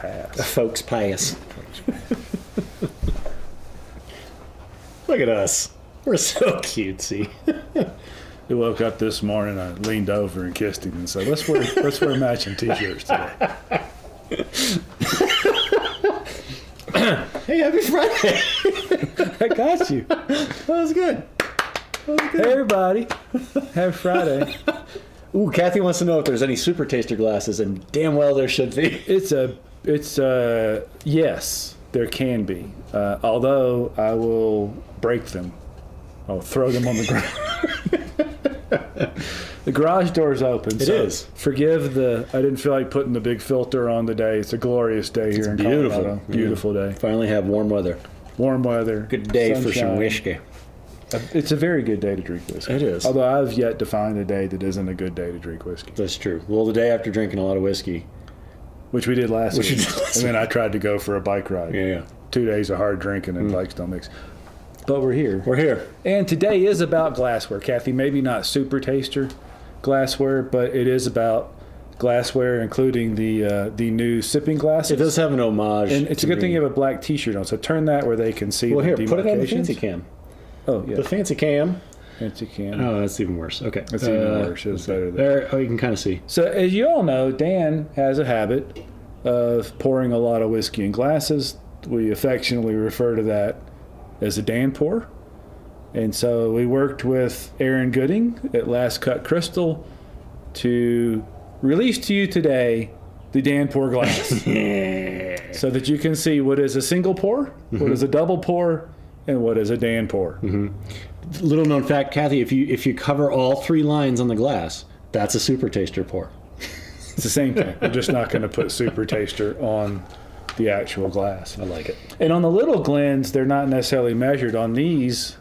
Pass. Folks pass. Look at us. We're so cutesy. He woke up this morning, I leaned over and kissed him and said, let's wear matching t-shirts today. Hey, happy Friday. I got you. That was good. Hey, everybody. Happy Friday. Ooh, Kathy wants to know if there's any super taster glasses, and damn well there should be. Yes, there can be. Although I will break them. I'll throw them on the ground. The garage door's open. It is. Forgive I didn't feel like putting the big filter on today. It's a glorious day here in Colorado. Beautiful day. Finally have warm weather. Warm weather. Good day sunshine. for some whiskey. It's a very good day to drink whiskey. It is. Although I've yet to find a day that isn't a good day to drink whiskey. That's true. Well, the day after drinking a lot of whiskey. Which we did last week. And then I tried to go for a bike ride. Yeah. 2 days of hard drinking and bikes don't mix. But we're here. We're here. And today is about glassware, Kathy. Maybe not super taster glassware, but it is about glassware, including the new sipping glasses. It does have an homage. And it's a good thing you have a black T-shirt on. So turn that where they can see. Well, here, the put it on the fancy cam. Oh, yeah. The fancy cam. Fancy cam. Oh, that's even worse. Okay. That's even worse. It's better there. Oh, you can kind of see. So, as you all know, Dan has a habit of pouring a lot of whiskey in glasses. We affectionately refer to that as a Dan pour. And so we worked with Aaron Gooding at Last Cut Crystal to release to you today the Dan pour glass. So that you can see what is a single pour, what is a double pour, and what is a Dan pour. Little known fact, Kathy, if you cover all 3 lines on the glass, that's a super taster pour. It's the same thing. We're just not going to put super taster on the actual glass. I like it. And on the little Glens, they're not necessarily measured. On these,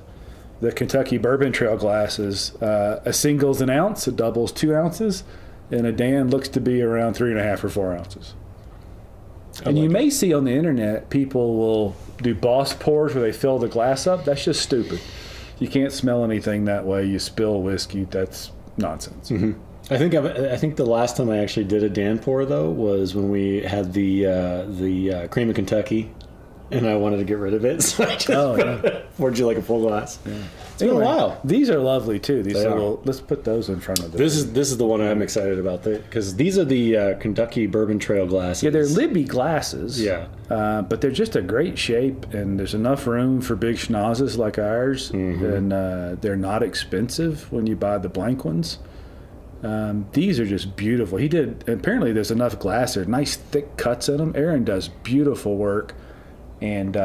the Kentucky Bourbon Trail glasses, a single's an ounce, a double's 2 ounces, and a Dan looks to be around 3.5 or 4 ounces. And you may see on the internet, people will do boss pours where they fill the glass up. That's just stupid. You can't smell anything that way. You spill whiskey. That's nonsense. I think the last time I actually did a Dan pour though was when we had the cream of Kentucky, and I wanted to get rid of it, so I just poured you like a full glass. Yeah. It's been a while. These are lovely too. Let's put those in front of this is the one I'm excited about because these are the Kentucky Bourbon Trail glasses. Yeah, they're Libby glasses. Yeah, but they're just a great shape, and there's enough room for big schnozzes like ours, and they're not expensive when you buy the blank ones. These are just beautiful. Apparently there's enough glass there, nice thick cuts in them. Aaron does beautiful work, and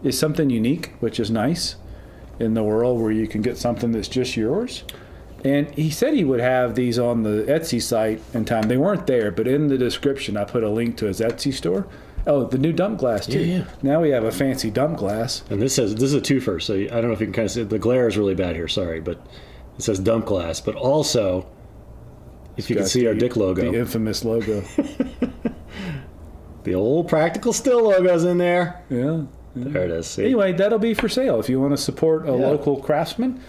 it's something unique, which is nice in the world where you can get something that's just yours. And he said he would have these on the Etsy site in time. They weren't there, but in the description I put a link to his Etsy store. Oh, the new dump glass too. Yeah. Now we have a fancy dump glass. And this is a twofer, so I don't know if you can kind of see. The glare is really bad here, sorry, but it says dump glass, but also if you can see our Dick logo. The infamous logo. The old Practical Still logo's in there. Yeah. There it is. See? Anyway, that'll be for sale if you want to support a local craftsman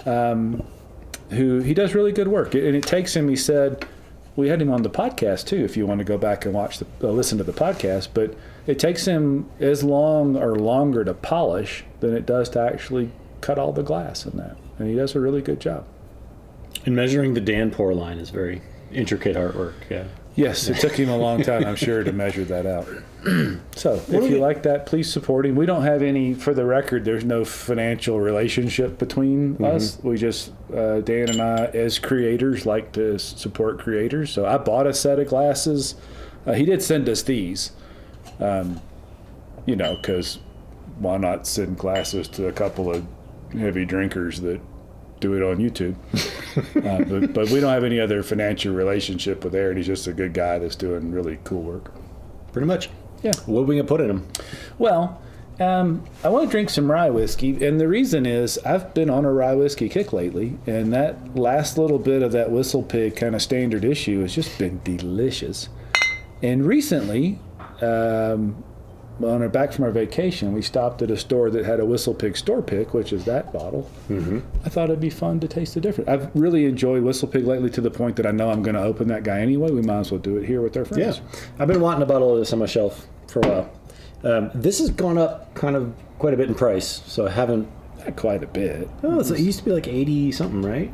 who he does really good work. And it takes him, he said, we had him on the podcast too, if you want to go back and listen to the podcast, but it takes him as long or longer to polish than it does to actually cut all the glass in that. And he does a really good job. And measuring the Dan pour line is very intricate artwork. Yeah. Yes, it took him a long time, I'm sure, to measure that out. So, if you like that, please support him. We don't have any, for the record, there's no financial relationship between us. We just, Dan and I, as creators, like to support creators. So I bought a set of glasses. He did send us these, because why not send glasses to a couple of heavy drinkers that do it on YouTube. But we don't have any other financial relationship with Aaron. He's just a good guy that's doing really cool work. Pretty much. Yeah. What are we going to put in them? Well, I want to drink some rye whiskey, and the reason is I've been on a rye whiskey kick lately, and that last little bit of that Whistle Pig kind of standard issue has just been delicious. And recently, on our back from our vacation, we stopped at a store that had a Whistle Pig store pick, which is that bottle. Mm-hmm. I thought it'd be fun to taste the difference. I've really enjoyed Whistle Pig lately to the point that I know I'm going to open that guy anyway. We might as well do it here with our friends. Yeah. I've been wanting a bottle of this on my shelf for a while. This has gone up kind of quite a bit in price, so I haven't... Not quite a bit. Oh, it used to be like 80 something, right?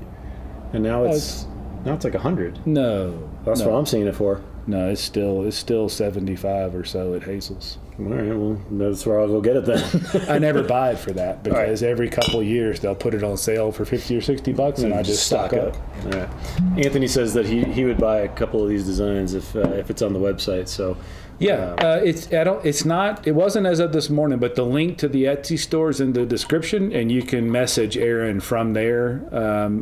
And now it's like 100. No. That's what I'm seeing it for. No, it's still 75 or so at Hazel's. All right, well, that's where I'll go get it then. I never buy it for that because every couple of years they'll put it on sale for $50 or $60, and I just stock up. All right. Anthony says that he would buy a couple of these designs if it's on the website. So yeah, it wasn't as of this morning, but the link to the Etsy store is in the description, and you can message Aaron from there.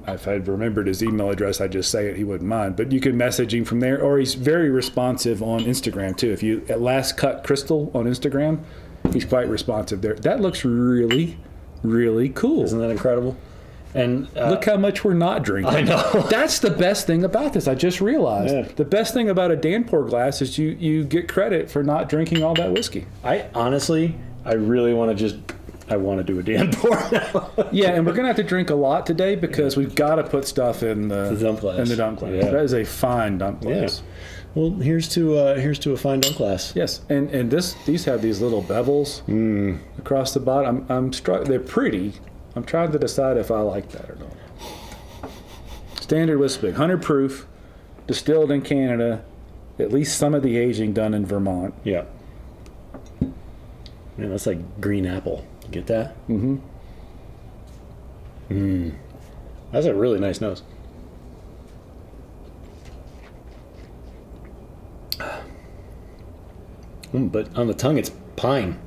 If I'd remembered his email address, I'd just say it. He wouldn't mind, but you can message him from there, or he's very responsive on Instagram too. If you at Last Cut Crystal on Instagram, he's quite responsive there. That looks really, really cool. Isn't that incredible? And look how much we're not drinking. I know. That's the best thing about this. I just realized. Yeah. The best thing about a Danport glass is you get credit for not drinking all that whiskey. I really want to I want to do a Danport now. Yeah, and we're going to have to drink a lot today because we've got to put stuff in the dump glass. In the dump glass. Yeah. That is a fine dump glass. Yeah. Well, here's to a fine dump glass. Yes, and these have these little bevels across the bottom. They're pretty. I'm trying to decide if I like that or not. Standard Whistle Pig, 100 proof, distilled in Canada, at least some of the aging done in Vermont. Yeah. Man, that's like green apple. You get that? Mm-hmm. That's a really nice nose. But on the tongue, it's pine.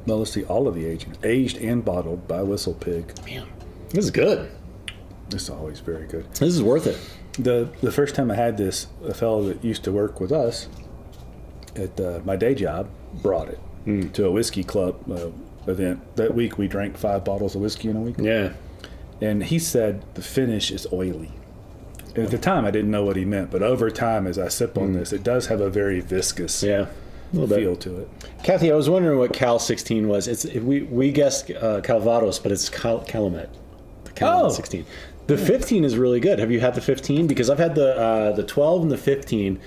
Well, let's see all of the aging. Aged and bottled by Whistle Pig. Man, this is good. It's always very good. This is worth it. The first time I had this, a fellow that used to work with us at my day job brought it to a whiskey club event. That week we drank 5 bottles of whiskey in a week. Yeah. And he said the finish is oily. And at the time I didn't know what he meant, but over time as I sip on this, it does have a very viscous feel to it. Kathy, I was wondering what Cal 16 was. We guessed Calvados, but it's Calumet. The Calumet 16. The 15 is really good. Have you had the 15? Because I've had the 12 and the 15.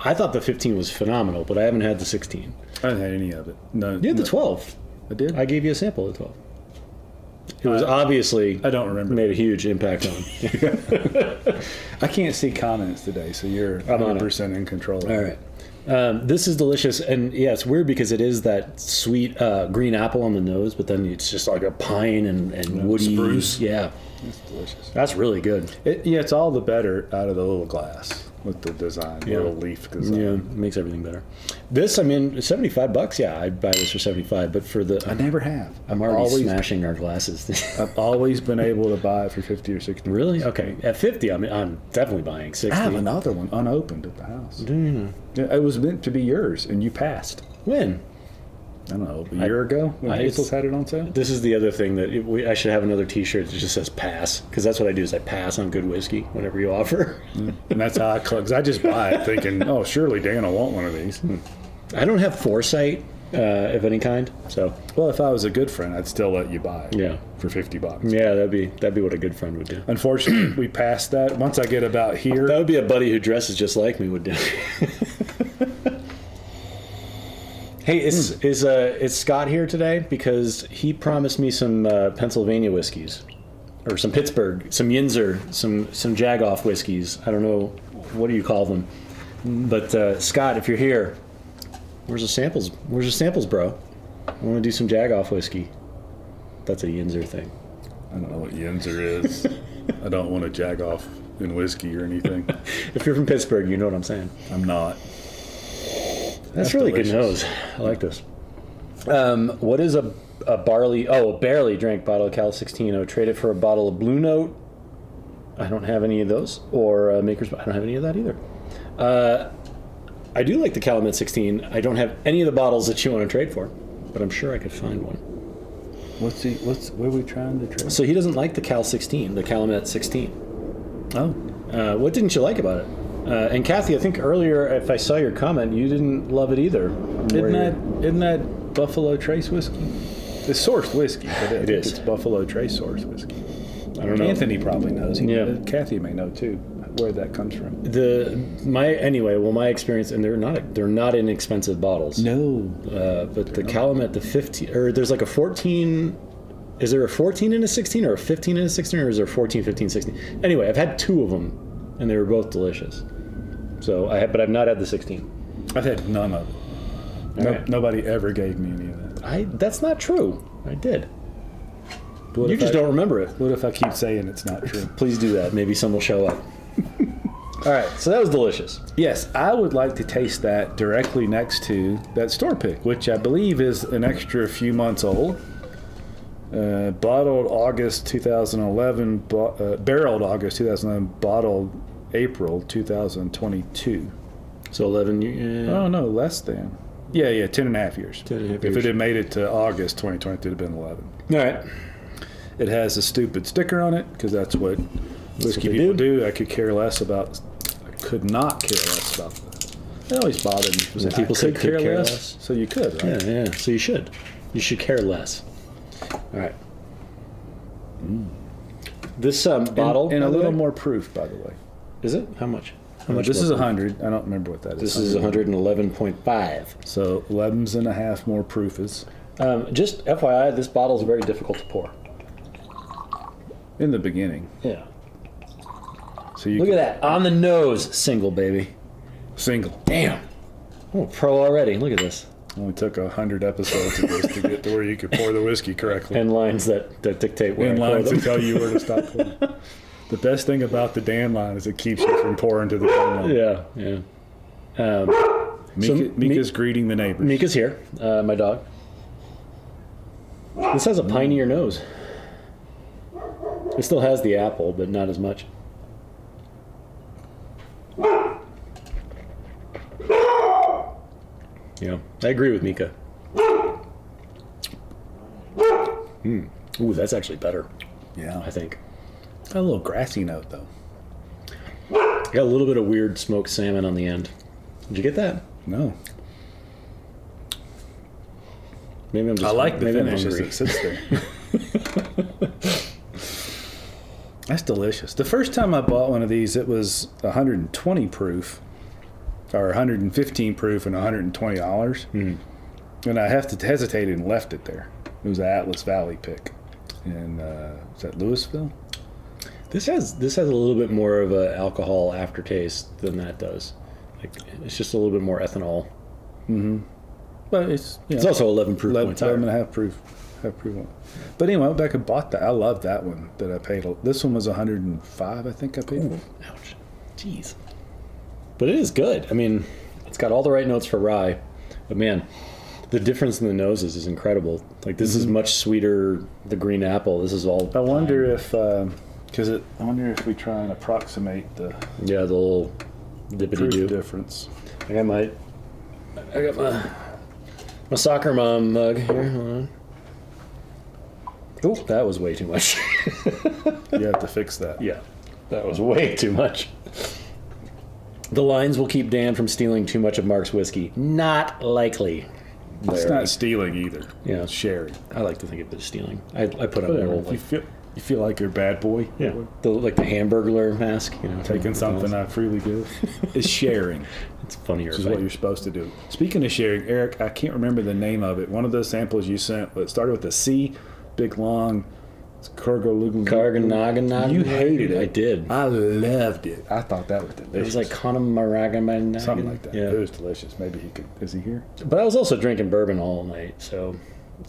I thought the 15 was phenomenal, but I haven't had the 16. I haven't had any of it. No. You had the 12. I did? I gave you a sample of the 12. It was obviously... I don't remember. Made a huge impact on. I can't see comments today, so you're 100% in control. All right. This is delicious, and yeah, it's weird because it is that sweet green apple on the nose, but then it's just like a pine and woody spruce. Yeah, it's delicious. That's really good. It's all the better out of the little glass with the design, little leaf design. Yeah, it makes everything better. This, I mean, $75. Yeah, I'd buy this for $75, but for the I never have. I'm already smashing our glasses. I've always been able to buy it for $50 or $60. Really? Okay. At 50, I'm definitely buying 60. I have another one unopened at the house. Do you know? It was meant to be yours, and you passed. When? I don't know, a year ago when Hazel's had it on sale. This is the other thing that I should have another T-shirt that just says "pass" because that's what I do is I pass on good whiskey whenever you offer. And that's how because I just buy it thinking, oh, surely Dan will want one of these. I don't have foresight of any kind, so. Well, if I was a good friend, I'd still let you buy it. Yeah. For $50. Yeah, that'd be what a good friend would do. Unfortunately, we passed that. Once I get about here, that would be a buddy who dresses just like me would do. Hey, is Scott here today? Because he promised me some Pennsylvania whiskeys, or some Pittsburgh, some Yinzer, some Jagoff whiskeys. I don't know, what do you call them? But Scott, if you're here, where's the samples? Where's the samples, bro? I want to do some Jagoff whiskey. That's a Yinzer thing. I don't know what Yinzer is. I don't want to Jagoff in whiskey or anything. If you're from Pittsburgh, you know what I'm saying. I'm not. That's really delicious. Good nose. I like this. What is a barley drink bottle of Cal 16? I would trade it for a bottle of Blue Note. I don't have any of those. Or Maker's. I don't have any of that either. I do like the Calumet 16. I don't have any of the bottles that you want to trade for, but I'm sure I could find one. What are we trying to trade? So he doesn't like the Cal 16, the Calumet 16. Oh. What didn't you like about it? And Kathy, I think earlier, if I saw your comment, you didn't love it either. Isn't that Buffalo Trace whiskey? It's sourced whiskey, but it is. It's Buffalo Trace sourced whiskey. I don't know. Anthony probably knows. Kathy may know too where that comes from. My experience, and they're not inexpensive bottles. No, but the Calumet, the 15, or there's like a 14. Is there a 14 and a 16, or a 15 and a 16, or is there 14, 15, 16? Anyway, I've had 2 of them, and they were both delicious. So but I've not had the 16. I've had none of it. Nobody ever gave me any of that. That's not true. I did. You just don't remember it. What if I keep saying it's not true? Please do that. Maybe some will show up. All right, so that was delicious. Yes, I would like to taste that directly next to that store pick, which I believe is an extra few months old. Bottled August 2011, barreled August 2011, bottled April 2022. So 11 years? Oh, no, less than. Yeah, 10 and a half years. 10 and a half If years. it had made it to August 2020, it would have been 11. All right. It has a stupid sticker on it, because that's what whiskey what they people do. I could not care less about that. It always bothered me. When people say could care less? So you could, right? Yeah. So you should. You should care less. All right. This bottle... And a little more proof, by the way. Is it? How much? How much? This is 100. I don't remember what that is. This is 111.5. So 11.5 more proof is. Just FYI, this bottle is very difficult to pour. In the beginning. Yeah. So you Look at that. On the nose. Single, baby. Single. Damn. I'm a pro already. Look at this. Only took 100 episodes of this to get to where you could pour the whiskey correctly. And lines that dictate where And I pour lines them. to tell you where to stop pouring. The best thing about the Dan line is it keeps you from pouring to the Dan line. Yeah. Mika's greeting the neighbors. Mika's here, my dog. This has a pinier nose. It still has the apple, but not as much. Yeah, I agree with Mika. Ooh, that's actually better, Yeah. I think. Got a little grassy note, though. Got a little bit of weird smoked salmon on the end. Did you get that? No. Maybe I'm just. I like the maybe I'm finish as hungry. it sits there. That's delicious. The first time I bought one of these, it was 120 proof, or 115 proof, and $120. And I hesitated and left it there. It was an Atlas Valley pick, and is that Louisville? This has a little bit more of an alcohol aftertaste than that does. Like it's just a little bit more ethanol. But it's It's also 11 proof points higher. 11.5 proof. One. But anyway, I went back and bought that. I love that one that I paid. This one was 105, I think I paid for. Ouch. Jeez. But it is good. I mean, it's got all the right notes for rye. But man, the difference in the noses is incredible. Like this is much sweeter. The green apple. This is all. I wonder if, I wonder if we try and approximate the the little dippity proof doo. difference. I got my soccer mom mug here. Hold on. Oh, that was way too much. You have to fix that. Yeah, that was way too much. The lines will keep Dan from stealing too much of Mark's whiskey. Not likely. It's not stealing either. Yeah. It's sharing. I like to think of it as stealing. I put on my Whatever. little, You feel like you're a bad boy. yeah, the Hamburglar mask. You know, Taking something I freely give. It's sharing. It's funnier. Which is what you're supposed to do. Speaking of sharing, Eric, I can't remember the name of it. One of those samples you sent, it started with a C, big long. It's Karganaganog. You hated it. I did. I loved it. I thought that was delicious. It was like Connemaragan. Something like that. Yeah. It was delicious. Maybe he could. Is he here? But I was also drinking bourbon all night, so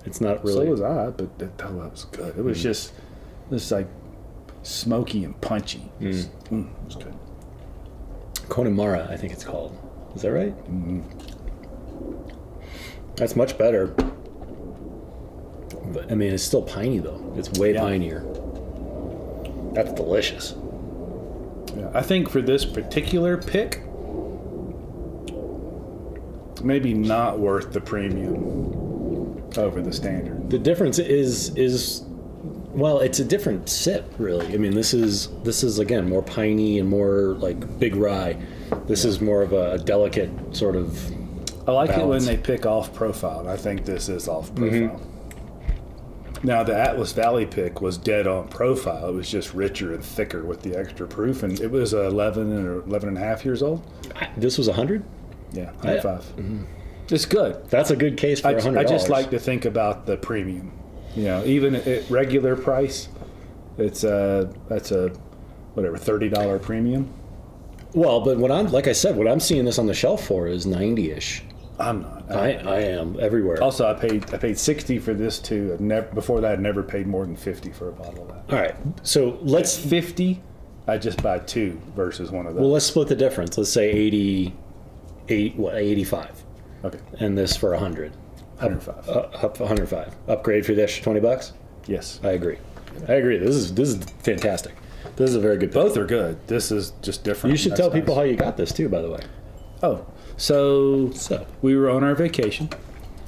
it's not really. So was I, but that was good. It was just like smoky and punchy. It was good. Connemara, I think it's called. Is that right? That's much better. But, I mean, it's still piney, though. It's way pinier. That's delicious. Yeah. I think for this particular pick, maybe not worth the premium over the standard. The difference is well, it's a different sip, really. I mean, this is again more piney and more like big rye. This is more of a delicate sort of I like balance. it when they pick off profile, and I think this is off profile. Now, the Atlas Valley pick was dead on profile. It was just richer and thicker with the extra proof, and it was 11 or 11 and a half years old. This was 100? Yeah, 105. It's good. That's a good case for $100. I just like to think about the premium. You know, even at regular price, that's a whatever $30 premium. Well, but what I'm seeing this on the shelf for is 90-ish. I'm not. I am everywhere. Also, I paid 60 for this too. Before that, I'd never paid more than 50 for a bottle of that. All right, so let's 50. I just buy two versus one of those. well, let's split the difference. Let's say 85. Okay. And this for 100. 105. Up 105. Upgrade for the extra $20. Yes. I agree. This is fantastic. This is a very good pick. Both are good. This is just different. You should tell people how you got this too, by the way. Oh, so we were on our vacation,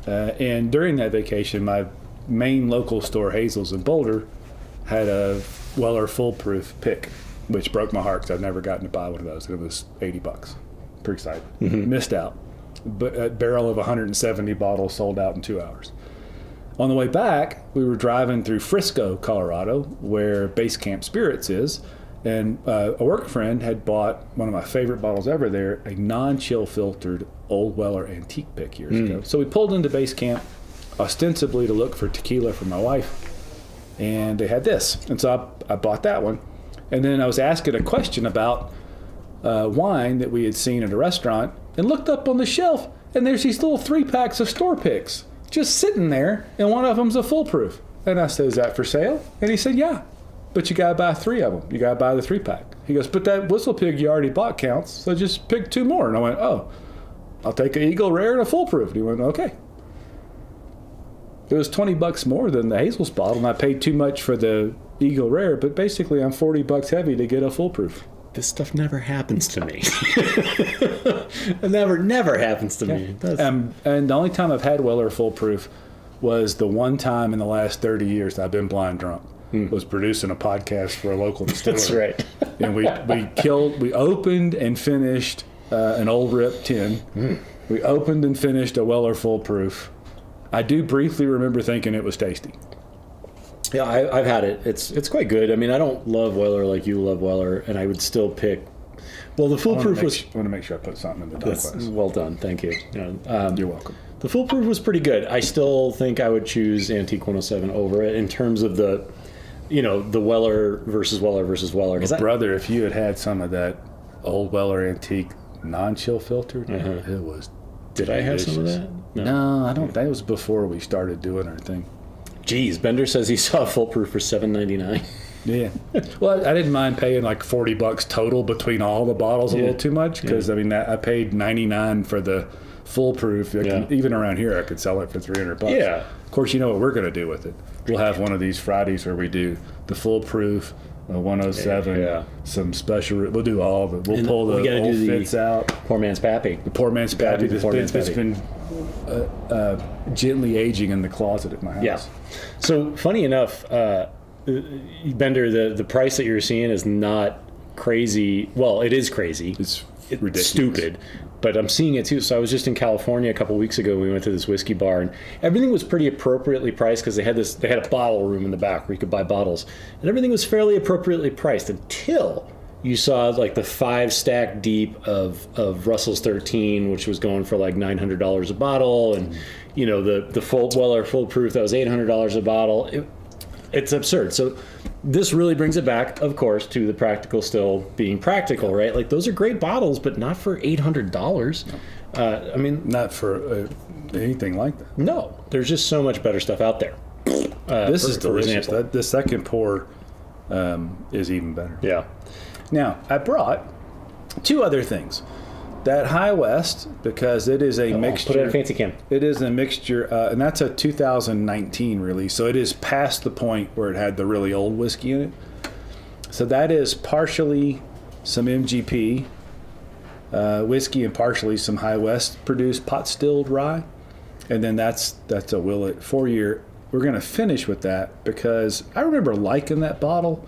and during that vacation, my main local store, Hazel's in Boulder, had a Weller foolproof pick, which broke my heart because I've never gotten to buy one of those. And it was $80. Pretty excited. Missed out. But a barrel of 170 bottles sold out in 2 hours. On the way back, we were driving through Frisco, Colorado, where Base Camp Spirits is, and a work friend had bought one of my favorite bottles ever there, a non-chill filtered Old Weller antique pick years ago. So we pulled into Base Camp ostensibly to look for tequila for my wife, and they had this. And so I bought that one. And then I was asking a question about wine that we had seen at a restaurant and looked up on the shelf, and there's these little 3-packs of store picks just sitting there, and one of them's a foolproof. And I said, is that for sale? And he said, yeah. But you got to buy 3 of them. You got to buy the 3-pack. He goes, but that whistle pig you already bought counts, so just pick 2 more. And I went, oh, I'll take an Eagle Rare and a foolproof. And he went, okay. It was $20 more than the Hazel's bottle, and I paid too much for the Eagle Rare, but basically I'm $40 heavy to get a foolproof. This stuff never happens to me. It never happens to me. And the only time I've had Weller foolproof was the one time in the last 30 years I've been blind drunk. Was producing a podcast for a local distillery. That's right. And we opened and finished an old rip tin. We opened and finished a Weller foolproof. I do briefly remember thinking it was tasty. Yeah, I've had it. It's quite good. I mean, I don't love Weller like you love Weller, and I would still pick. Well, the foolproof was. I want to make sure I put something in the dog glass. Well done, thank you. You're welcome. The foolproof was pretty good. I still think I would choose Antique 107 over it in terms of the Weller versus Weller versus Weller. Brother, if you had some of that old Weller antique non-chill filtered, it was. Did I have some of that? No, I don't. That was before we started doing our thing. Geez, Bender says he saw a foolproof for $7.99. Yeah. Well, I didn't mind paying like $40 total between all the bottles. A little too much because I mean I paid $99 for the foolproof. Even around here, I could sell it for $300. Yeah. Of course, you know what we're going to do with it. We'll have one of these Fridays where we do the foolproof, 107, some special. We'll do all the. We'll pull the old fits out. Poor man's pappy. The poor man's pappy that's been gently aging in the closet at my house. Yeah. So funny enough, Bender, the price that you're seeing is not crazy. Well, it is crazy. It's ridiculous. Stupid. But I'm seeing it too. So I was just in California a couple of weeks ago. We went to this whiskey bar, and everything was pretty appropriately priced because they had a bottle room in the back where you could buy bottles, and everything was fairly appropriately priced until you saw like the 5-stack deep of Russell's 13, which was going for like $900 a bottle, and the Weller foolproof that was $800 a bottle. It's absurd. So this really brings it back, of course, to the practical still being practical, right? Like those are great bottles, but not for $800. I mean, not for anything like that. No, there's just so much better stuff out there. This is delicious. The second pour is even better. Yeah. Now, I brought 2 other things. That High West, because it is a mixture. Put it in a fancy can. It is a mixture, and that's a 2019 release, so it is past the point where it had the really old whiskey in it. So that is partially some MGP whiskey and partially some High West produced pot stilled rye, and then that's a Willet 4-year. We're going to finish with that because I remember liking that bottle,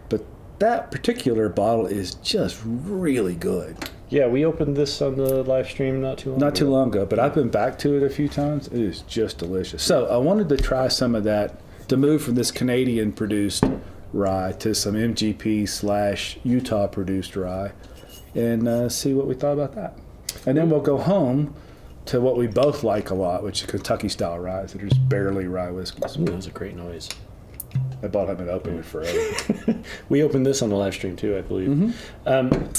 but that particular bottle is just really good. Yeah, we opened this on the live stream not too long ago, but I've been back to it a few times. It is just delicious. So I wanted to try some of that, to move from this Canadian-produced rye to some MGP/Utah-produced rye, and see what we thought about that. And then we'll go home to what we both like a lot, which is Kentucky-style rye. So there's barely rye whiskeys. Ooh, that was a great noise. I bought it and opened it forever. We opened this on the live stream too, I believe.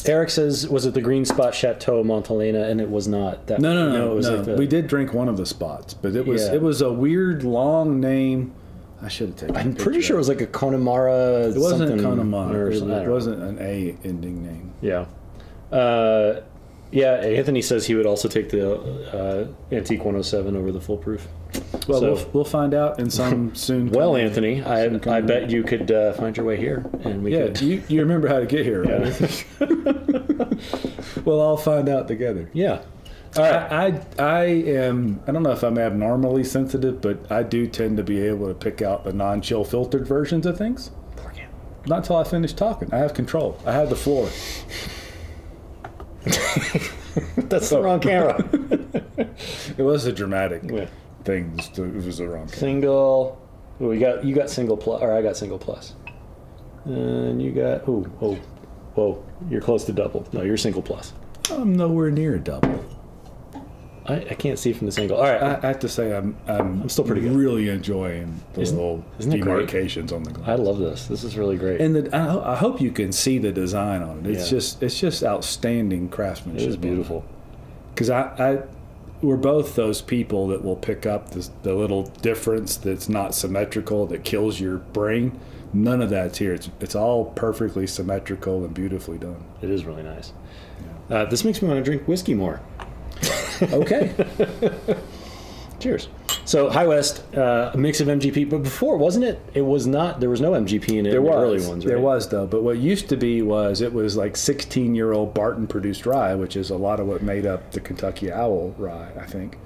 Eric says, was it the Green Spot Chateau Montelena? And it was not. That, No. It was like We did drink one of the spots, but it was a weird long name. I should have taken. I'm pretty sure it was like a Connemara. It wasn't something, Connemara. or It wasn't an A ending name. Yeah. Yeah, Anthony says he would also take the Antique 107 over the Foolproof. Well, So- we'll find out in some soon. Well, Anthony, I bet you could find your way here, and we could. You remember how to get here, right? Well, I'll find out together. Yeah. All right. I am. I don't know if I'm abnormally sensitive, but I do tend to be able to pick out the non-chill filtered versions of things. Not until I finish talking. I have control. I have the floor. That's the wrong camera. It was a dramatic Yeah. thing. It was the wrong camera. Single. Oh, you got single plus, or I got single plus, and you got whoa, you're close to double. No, you're single plus. I'm nowhere near a double. I can't see from this angle. All right, I have to say I'm still pretty good. Really enjoying the little isn't it great? demarcations on the glass. I love this. This is really great. And I hope you can see the design on it. It's just outstanding craftsmanship. It is beautiful. Because we're both those people that will pick up the little difference that's not symmetrical that kills your brain. None of that's here. It's all perfectly symmetrical and beautifully done. It is really nice. Yeah. This makes me want to drink whiskey more. Okay. Cheers. So High West, a mix of MGP, but before, wasn't it? It was not. There was no MGP in it. There in was the early ones. Right? There was though, but what used to be was it was like 16-year-old Barton produced rye, which is a lot of what made up the Kentucky Owl rye, I think,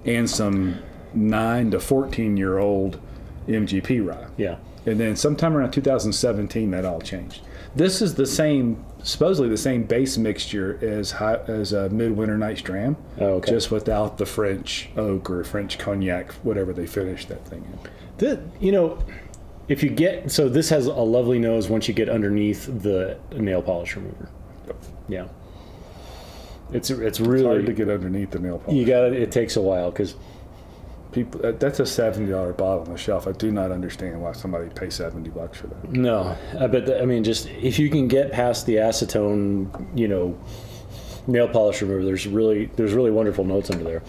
and some 9 to 14-year-old MGP rye. Yeah. And then sometime around 2017, that all changed. This is supposedly the same base mixture as a Midwinter Night's Dram. Oh, okay. Just without the French oak or French cognac, whatever they finished that thing in. If you get, so this has a lovely nose once you get underneath the nail polish remover. Yeah. It's really hard to get underneath the nail polish. It takes a while because people, that's a $70 bottle on the shelf. I do not understand why somebody pays $70 for that. No, but just if you can get past the acetone, nail polish remover, there's really wonderful notes under there.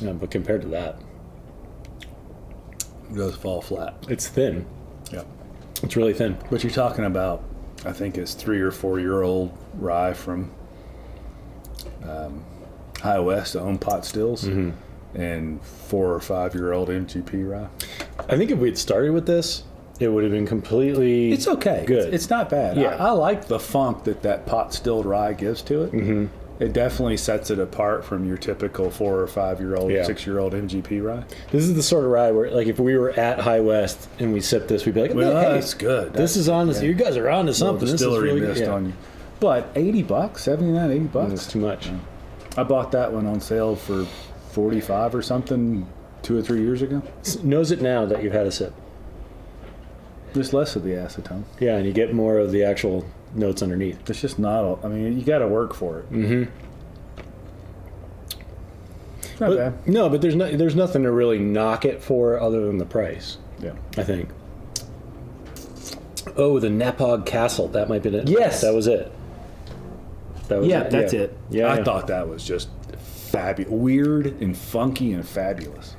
Yeah, but compared to that, It does fall flat. it's thin. Yeah. It's really thin. What you're talking about, I think, is 3 or 4 year old rye from High West, owned pot stills, and 4 or 5 year old MGP rye. I think if we'd started with this, it would have been completely. It's okay. Good. It's not bad. Yeah. I like the funk that pot stilled rye gives to it. Mm-hmm. It definitely sets it apart from your typical 4 or 5 year old, 6 year old MGP rye. This is the sort of rye where, like, if we were at High West and we sipped this, we'd be like, Well, hey, that's good. This is on. You guys are on to something. This is Distillery really mist good. on you. But $80, $79, $80. That's too much. I bought that one on sale for $45 or something 2 or 3 years ago. Knows it now that you've had a sip. There's less of the acetone. Yeah, and you get more of the actual notes underneath. It's just not. You got to work for it. Mm-hmm. Not bad. No, but there's nothing to really knock it for other than the price. Yeah. I think. Oh, the Nepog Castle. That might be it. Yes. That was it. That was it. That's it. Yeah, I thought that was just fabulous, weird and funky and fabulous.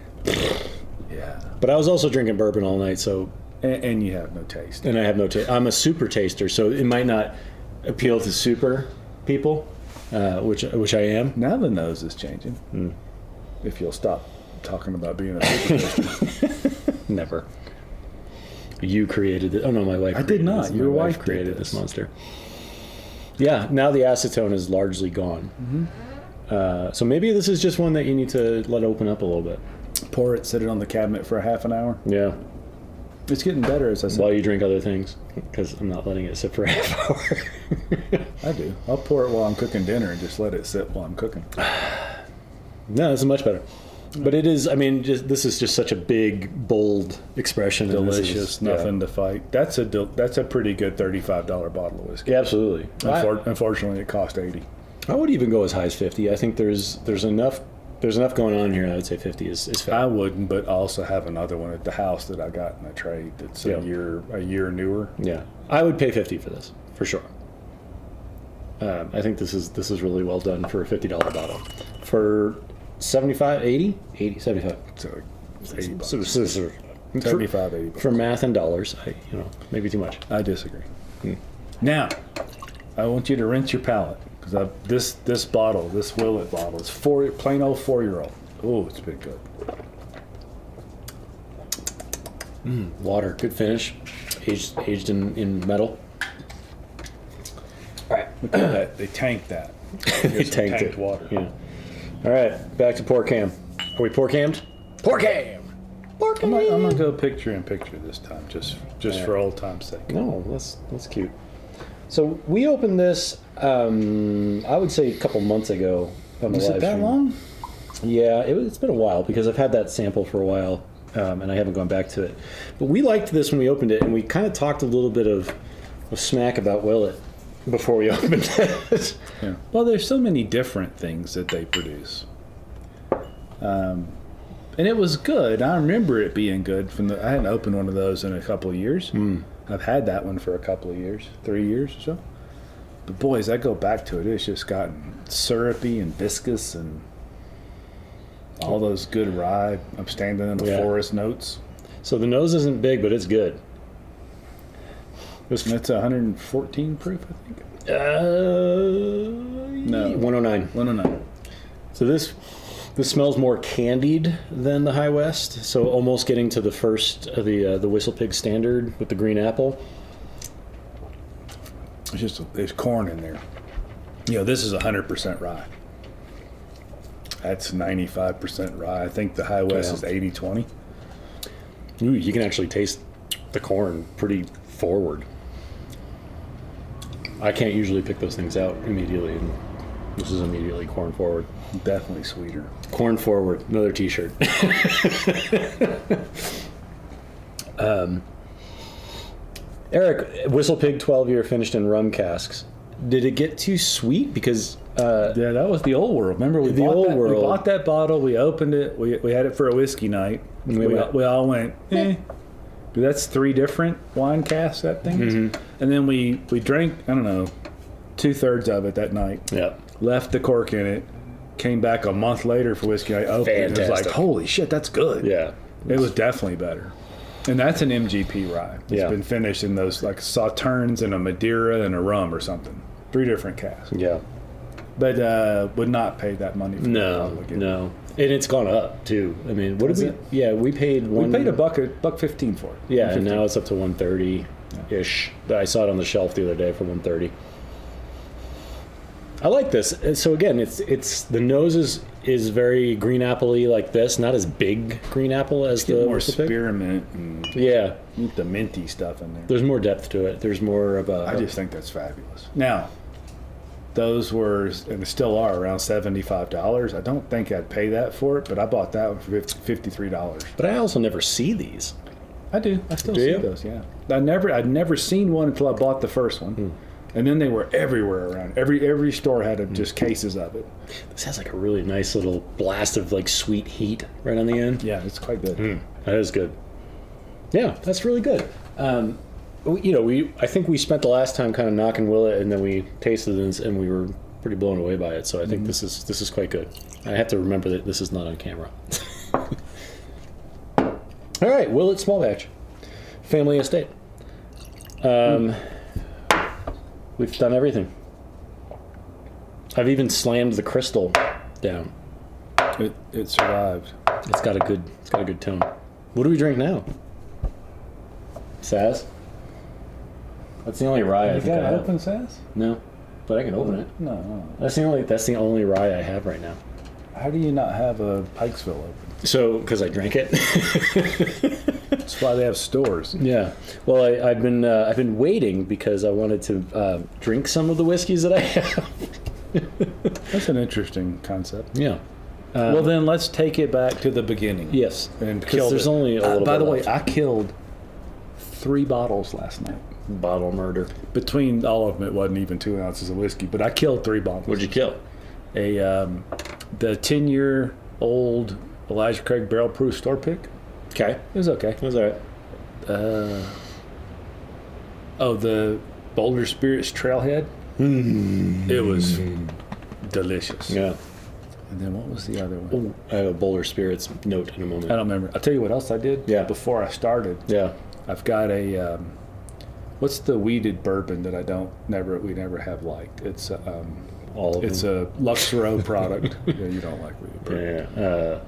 Yeah. But I was also drinking bourbon all night, so. And you have no taste. And I have no taste. I'm a super taster, so it might not appeal to super people, which I am. Now the nose is changing. If you'll stop talking about being a super taster. Never. You created it. Oh no, my wife. I did not. This. Your my wife created did this monster. Yeah. Now the acetone is largely gone. Mm-hmm. So maybe this is just one that you need to let open up a little bit. Pour it, sit it on the cabinet for a half an hour. Yeah. It's getting better as I said. While you drink other things, because I'm not letting it sit for a half hour. I do. I'll pour it while I'm cooking dinner and just let it sit while I'm cooking. No, this is much better. But it is, I mean, this is just such a big, bold expression. Delicious, nothing to fight. That's a pretty good $35 bottle of whiskey. Yeah, absolutely. Unfortunately, it cost $80. I would even go as high as 50. I think there's enough going on here. I would say 50 is fair. I wouldn't, but I also have another one at the house that I got in a trade that's a year newer. Yeah, I would pay 50 for this for sure. I think this is really well done for a $50 bottle. For 75, 80, 75. So $80. 75, 80. For math and dollars, maybe too much. I disagree. Now, I want you to rinse your palate because this bottle, this Willet bottle, is plain old 4-year-old. Oh, it's been good. Water, good finish, aged in metal. All right, look at that. They tanked that. They tanked it. Water. Yeah. All right, back to pour cam. Are we pour cammed? Pour cam. Pour cam. I'm gonna go picture in picture this time, just for old time's sake. No, that's cute. So we opened this, I would say a couple months ago on the live stream. Was it that long? Yeah, it's been a while because I've had that sample for a while, and I haven't gone back to it. But we liked this when we opened it, and we kind of talked a little bit of smack about Willet before we opened it. Yeah. Well, there's so many different things that they produce. And it was good. I remember it being good. I hadn't opened one of those in a couple of years. I've had that one for a couple of years, 3 years or so. But boy, as I go back to it, it's just gotten syrupy and viscous and all those good rye upstanding in the forest notes. So the nose isn't big, but it's good. It's 114 proof, I think. No, 109. 109. So this smells more candied than the High West. So almost getting to the first of the Whistle Pig Standard with the green apple. There's corn in there. This is 100% rye. That's 95% rye. I think the High West is 80-20. Ooh, you can actually taste the corn pretty forward. I can't usually pick those things out immediately, and this is immediately corn forward. Definitely sweeter. Corn forward, another t-shirt. Eric, Whistle Pig 12-year finished in rum casks. Did it get too sweet? Because yeah, that was the old world. Remember, we bought that bottle. We opened it. We had it for a whiskey night. We all went, eh. That's 3 different wine casks, that thing. Mm-hmm. And then we drank, I don't know, 2/3 of it that night. Yeah. Left the cork in it. Came back a month later for whiskey night. Opened it. It was like, holy shit, that's good. Yeah. It was definitely better. And that's an MGP rye. It's been finished in those like Sauternes and a Madeira and a rum or something. 3 different casks. Yeah. But would not pay that money for that. No. And it's gone up too. I mean, what did we? Yeah, we paid $1.15 for it. Yeah, and now it's up to $130-ish. I saw it on the shelf the other day for $130. I like this. So again, it's the nose is very green apple-y like this, not as big green apple as the more spearmint and the minty stuff in there. There's more depth to it. There's more of a. I just think that's fabulous. Now, those were and still are around $75. I don't think I'd pay that for it, but I bought that one for $53. But I also never see these. I do. I still see those. Yeah. I'd never seen one until I bought the first one. And then they were everywhere around. Every store had just cases of it. This has like a really nice little blast of like sweet heat right on the end. Yeah, it's quite good. That is good. Yeah, that's really good. I think we spent the last time kind of knocking Willet, and then we tasted it, and we were pretty blown away by it. So I think this is quite good. I have to remember that this is not on camera. All right, Willet Small Batch, Family Estate. We've done everything. I've even slammed the crystal down. It survived. It's got a good tone. What do we drink now? Saz? That's the only rye I think I have. Open Saz? No, but I can open it. No. That's the only rye I have right now. How do you not have a Pikesville open? So, because I drank it. That's why they have stores. Yeah. Well, I've been waiting because I wanted to drink some of the whiskeys that I have. That's an interesting concept. Yeah. Well, then let's take it back to the beginning. Yes. And Because there's only a little bit by the way, left. I killed 3 bottles last night. Bottle murder. Between all of them, it wasn't even 2 ounces of whiskey, but I killed 3 bottles. What'd you kill? The 10-year-old Elijah Craig barrel proof store pick. Okay. It was okay. It was all right. The Boulder Spirits Trailhead. It was delicious. Yeah. And then what was the other one? Ooh, I have a Boulder Spirits note in a moment. I don't remember. I'll tell you what else I did. Yeah. Before I started. Yeah. I've got a what's the weeded bourbon that we never have liked? It's All of it's them. a Luxero product. Yeah, you don't like weeded bourbon. Yeah.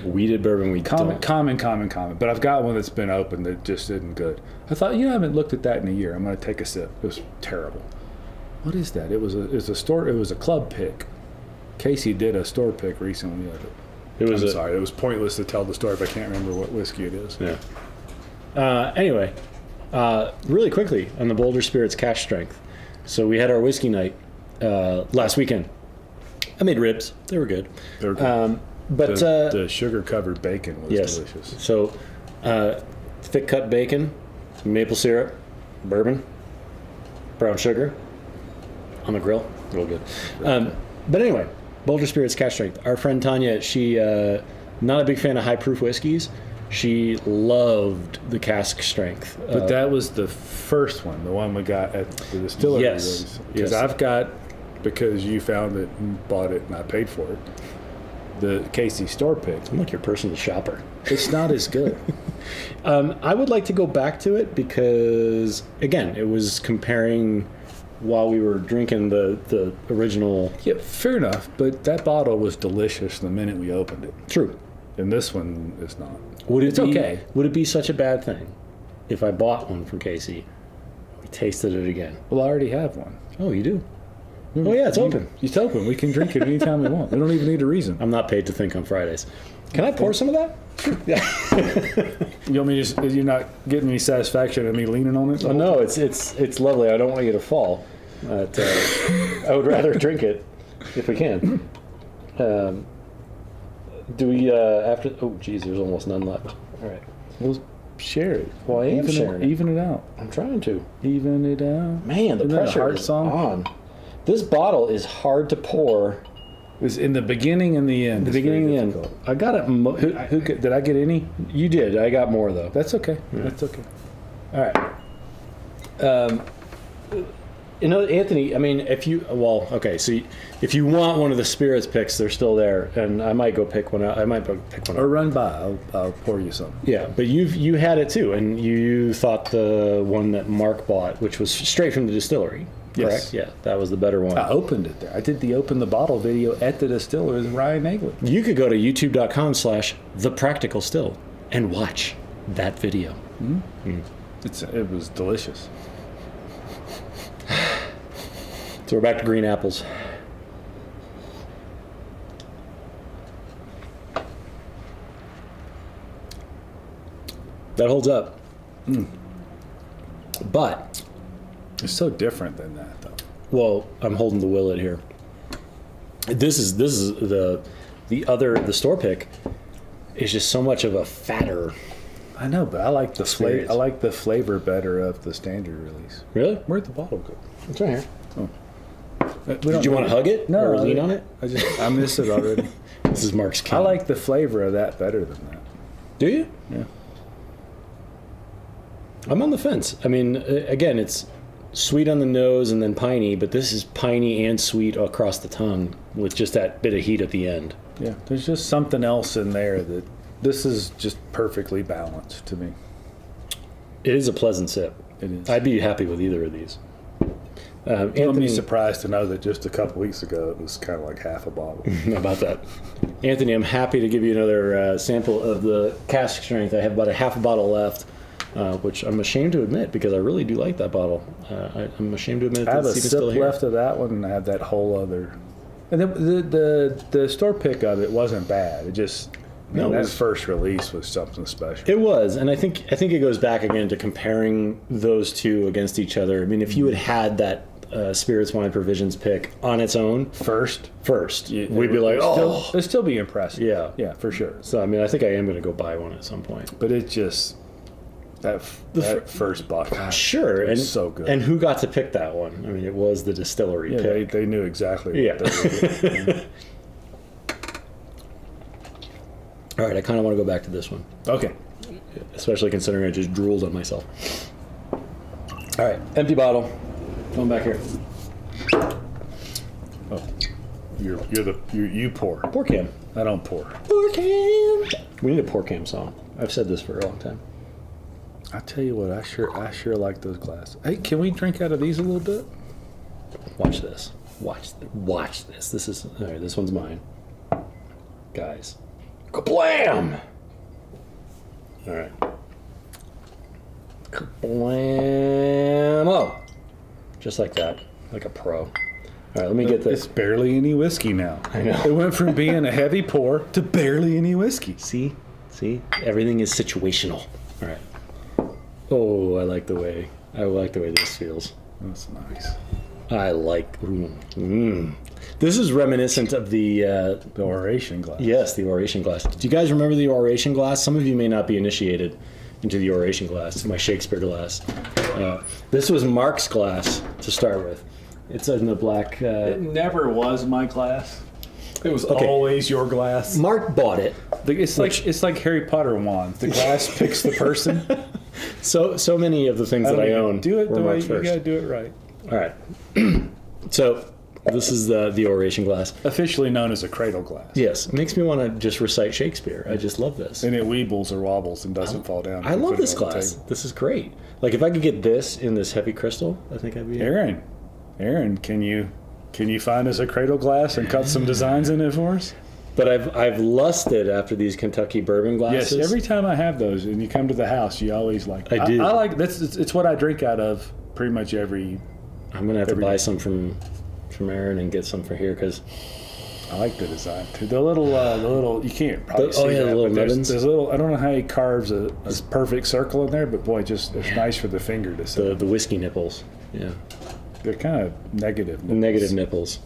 Weeded bourbon we don't. Common. But I've got one that's been opened that just isn't good. I thought, I haven't looked at that in a year. I'm going to take a sip. It was terrible. What is that? It was a club pick. Casey did a store pick recently of it. Sorry, it was pointless to tell the story if I can't remember what whiskey it is. Yeah. Anyway, really quickly on the Boulder Spirits cash strength. So we had our whiskey night last weekend. I made ribs. They were good. They were good. But the sugar-covered bacon was delicious. So thick cut bacon, maple syrup, bourbon, brown sugar on the grill. Real good. But anyway, Boulder Spirits cash strength. Our friend Tanya, she not a big fan of high proof whiskeys. She loved the cask strength. But that was the first one, the one we got at the distillery. Yes. Because I've got, because you found it and bought it and I paid for it, the Casey store pick. I'm like your personal shopper. It's not as good. I would like to go back to it because, again, it was comparing while we were drinking the original. Yeah, fair enough. But that bottle was delicious the minute we opened it. True. And this one is not. It's okay. Would it be such a bad thing if I bought one from Casey, we tasted it again? Well, I already have one. Oh, you do? Oh, yeah, it's open. It's open. We can drink it anytime we want. We don't even need a reason. I'm not paid to think on Fridays. Can I pour some of that? Sure. Yeah. You want me to? You're not getting any satisfaction of me leaning on it? Oh, no, it's lovely. I don't want you to fall. But, I would rather drink it if we can. Do we after? Oh, geez, there's almost none left. All right. We'll share it. Well, I am sharing it. Even it out. I'm trying to. Even it out. Man, the pressure is on. This bottle is hard to pour. It was in the beginning and the end. The beginning and the end. I got it. Did I get any? You did. I got more though. That's okay. Yeah. That's okay. All right. Anthony. I mean, if you if you want one of the spirits picks, they're still there, and I might go pick one out. I might go pick one out. Or run by. I'll pour you some. Yeah, but you had it too, and you thought the one that Mark bought, which was straight from the distillery. Correct? Yes. Yeah, that was the better one. I opened it there. I did the open the bottle video at the distillery with Ryan Nagley. You could go to youtube.com/thepracticalstill and watch that video. Mm-hmm. It was delicious. So we're back to green apples. That holds up. But it's so different than that, though. Well, I'm holding the Willet here. This is the store pick is just so much of a fatter. I know, but I like the flavor. I like the flavor better of the standard release. Really? Where'd the bottle go? It's right here. Oh. Did you want to hug it? No, or lean on it? I miss it already. This is Mark's king. I like the flavor of that better than that. Do you? Yeah. I'm on the fence. I mean, again, it's sweet on the nose and then piney, but this is piney and sweet across the tongue with just that bit of heat at the end. Yeah, there's just something else in there that this is just perfectly balanced to me. It is a pleasant sip. It is. I'd be happy with either of these. Anthony, I'll be surprised to know that just a couple weeks ago it was kind of like half a bottle. How about that? Anthony, I'm happy to give you another sample of the cask strength. I have about a half a bottle left. Which I'm ashamed to admit because I really do like that bottle. I'm ashamed to admit I have that a it's sip still here. left of that one, and I have that whole other. And the store pick of it wasn't bad. It just No, that first release was something special. It was, and I think it goes back again to comparing those two against each other. I mean, if you had that Spirits, Wine, Provisions pick on its own first, we'd be like, it'd still be impressive. Yeah, for sure. So I mean, I think I am going to go buy one at some point. But it just that first box, sure, and so good. And who got to pick that one? I mean, it was the distillery pick. They knew exactly. What they were doing. All right, I kind of want to go back to this one. Okay. Especially considering I just drooled on myself. All right, empty bottle. Going back here. Oh, you pour. Pour cam. I don't pour. Pour cam. We need a pour cam song. I've said this for a long time. I tell you what, I sure like those glasses. Hey, can we drink out of these a little bit? Watch this. Watch this. This is all right. This one's mine, guys. Kablam! All right. Kablam! Oh, just like that, like a pro. All right, let me get this. It's barely any whiskey now. I know. It went from being a heavy pour to barely any whiskey. See, everything is situational. All right. Oh, I like the way this feels. That's nice. I like. This is reminiscent of the oration glass. Yes, the oration glass. Do you guys remember the oration glass? Some of you may not be initiated into the oration glass, my Shakespeare glass. This was Mark's glass to start with. It's in the black. It never was my glass. It was always your glass. Mark bought it. It's like Harry Potter wands. The glass picks the person. So many of the things that I own. Do it the way you gotta do it right. All right. So this is the oration glass, officially known as a cradle glass. Yes, it makes me want to just recite Shakespeare. I just love this. And it weebles or wobbles and doesn't fall down. I love this glass. This is great. Like if I could get this in this heavy crystal, I think I'd be. Aaron, can you find us a cradle glass and cut some designs in it for us? But I've lusted after these Kentucky bourbon glasses. Yes, every time I have those, and you come to the house, you always like. I do. I like this. It's what I drink out of pretty much every. I'm gonna have to buy some from Aaron and get some for here because I like the design too. The little you can't probably see the little ribbons. There's little. I don't know how he carves a perfect circle in there, but boy, it's nice for the finger to see. The whiskey nipples. Yeah. They're kind of negative nipples. Negative nipples.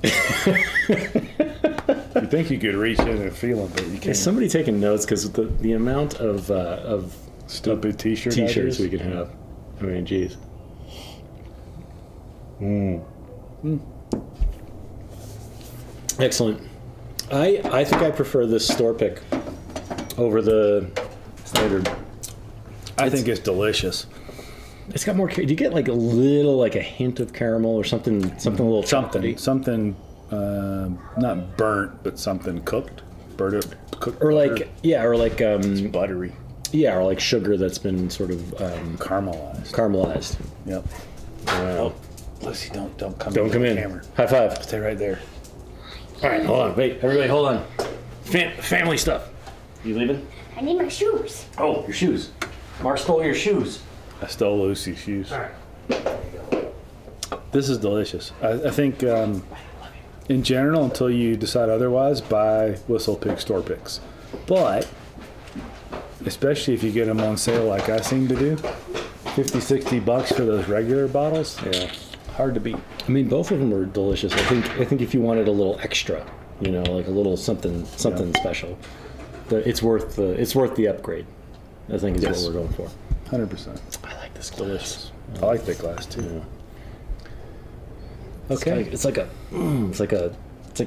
You think you could reach in and feel them, but you can't. Is somebody taking notes? Because the amount of stupid T-shirts we can have. I mean, geez. Excellent. I think I prefer this store pick over the standard. I think it's delicious. It's got more. Do you get like a hint of caramel or something a little chocolatey? Something not burnt, but something cooked, cooked, or like it's buttery. Yeah, or like sugar that's been sort of caramelized. Yep. Wow. Lucy, don't come. Don't come in. Camera. High five. Stay right there. All right, hold on. Wait, everybody, hold on. Family stuff. You leaving? I need my shoes. Oh, your shoes. Mark stole your shoes. I stole Lucy's shoes. All right. This is delicious. I think, in general, until you decide otherwise, buy Whistle Pig store picks. But, especially if you get them on sale like I seem to do, $50-$60 for those regular bottles. Yeah. Hard to beat. I mean, both of them are delicious. I think if you wanted a little extra, like a little something special, it's worth the upgrade. I think is what we're going for. 100%. I like this glass. Delicious. I like that glass too. Yeah. Okay. It's like a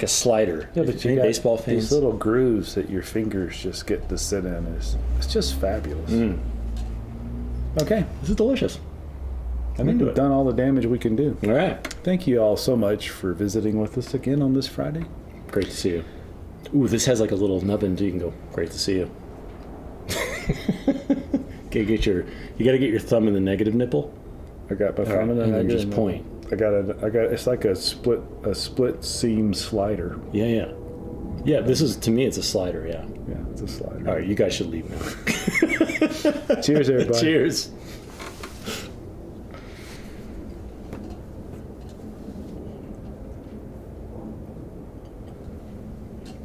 slider. Yeah, but you baseball fans. These little grooves that your fingers just get to sit in it's just fabulous. Okay, this is delicious. I think we've done all the damage we can do. All right. Thank you all so much for visiting with us again on this Friday. Great to see you. Ooh, this has like a little nubbin, so you can go. Great to see you. You gotta get your thumb in the negative nipple. I got my thumb in the and negative. Then just point. I got. It's like a split seam slider. Yeah. This is, to me, it's a slider. Yeah. Yeah, it's a slider. All right, you guys should leave now. Cheers, everybody. Cheers.